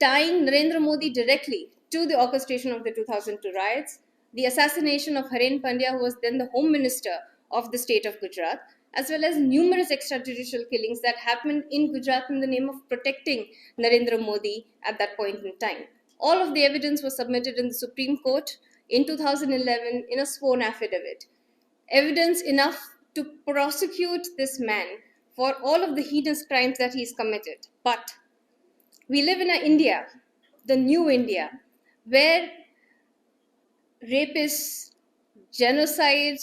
tying Narendra Modi directly to the orchestration of the 2002 riots, the assassination of Haren Pandya, who was then the Home Minister of the state of Gujarat, as well as numerous extrajudicial killings that happened in Gujarat in the name of protecting Narendra Modi at that point in time. All of the evidence was submitted in the Supreme Court in 2011 in a sworn affidavit. Evidence enough to prosecute this man for all of the heinous crimes that he's committed. But we live in an India, the new India, where rapists, genocide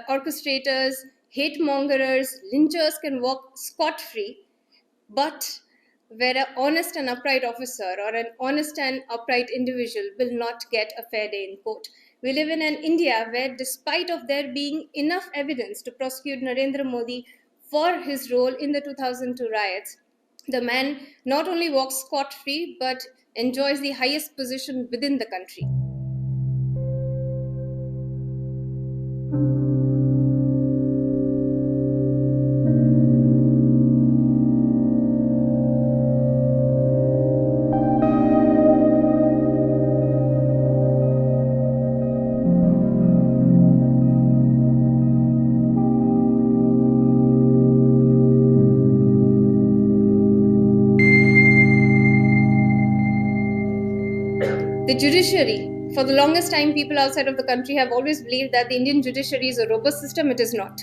orchestrators, hate mongers, lynchers can walk scot-free, but where an honest and upright officer or an honest and upright individual will not get a fair day in court. We live in an India where, despite of there being enough evidence to prosecute Narendra Modi for his role in the 2002 riots, the man not only walks scot-free but enjoys the highest position within the country. The judiciary, for the longest time, people outside of the country have always believed that the Indian judiciary is a robust system. It is not.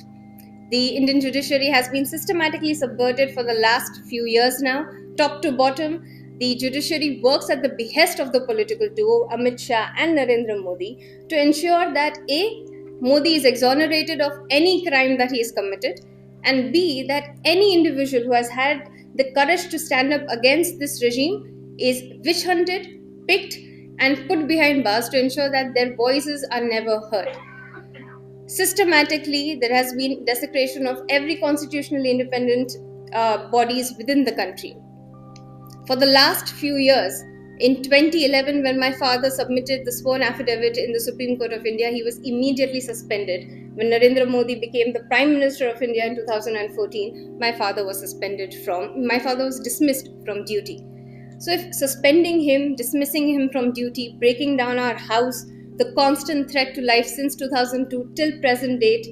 The Indian judiciary has been systematically subverted for the last few years now, top to bottom. The judiciary works at the behest of the political duo, Amit Shah and Narendra Modi, to ensure that A, Modi is exonerated of any crime that he has committed, and B, that any individual who has had the courage to stand up against this regime is witch hunted, picked, and put behind bars to ensure that their voices are never heard. Systematically, there has been desecration of every constitutionally independent bodies within the country. For the last few years, in 2011, when my father submitted the sworn affidavit in the Supreme Court of India, he was immediately suspended. When Narendra Modi became the Prime Minister of India in 2014, my father was dismissed from duty. So if suspending him, dismissing him from duty, breaking down our house, the constant threat to life since 2002 till present date,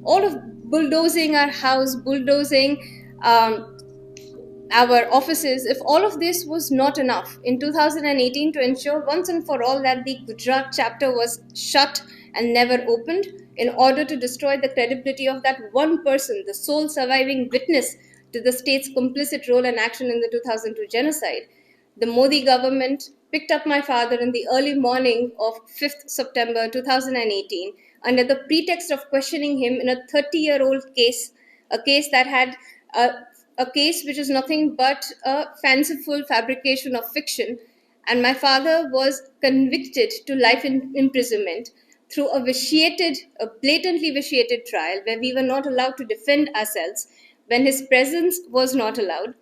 all of bulldozing our house, bulldozing our offices, if all of this was not enough, in 2018 to ensure once and for all that the Gujarat chapter was shut and never opened, in order to destroy the credibility of that one person, the sole surviving witness to the state's complicit role and action in the 2002 genocide, the Modi government picked up my father in the early morning of 5th September 2018 under the pretext of questioning him in a 30-year-old case, a case that had a case which is nothing but a fanciful fabrication of fiction. And my father was convicted to life imprisonment through a blatantly vitiated trial where we were not allowed to defend ourselves, when his presence was not allowed.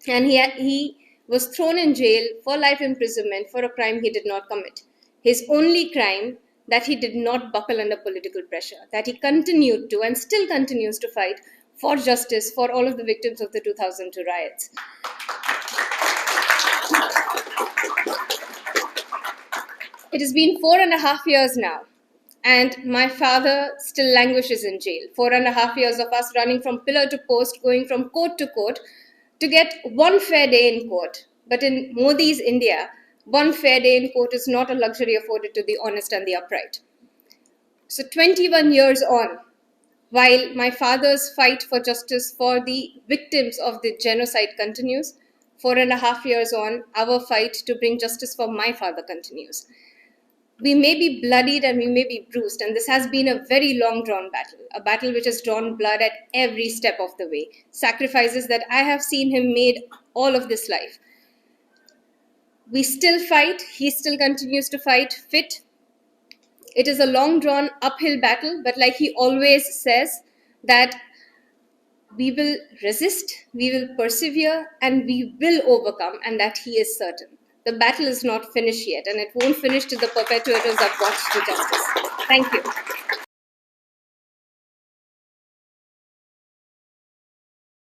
And he was thrown in jail for life imprisonment for a crime he did not commit. His only crime, that he did not buckle under political pressure, that he continued to and still continues to fight for justice for all of the victims of the 2002 riots. It has been 4.5 years now, and my father still languishes in jail. 4.5 years of us running from pillar to post, going from court to court, to get one fair day in court. But in Modi's India, one fair day in court is not a luxury afforded to the honest and the upright. So 21 years on, while my father's fight for justice for the victims of the genocide continues, 4.5 years on, our fight to bring justice for my father continues. We may be bloodied and we may be bruised, and this has been a very long-drawn battle, a battle which has drawn blood at every step of the way, sacrifices that I have seen him made all of this life. We still fight, he still continues to fight fit. It is a long-drawn uphill battle, but like he always says, that we will resist, we will persevere, and we will overcome, and that he is certain. The battle is not finished yet, and it won't finish till the perpetrators are brought to justice. Thank you.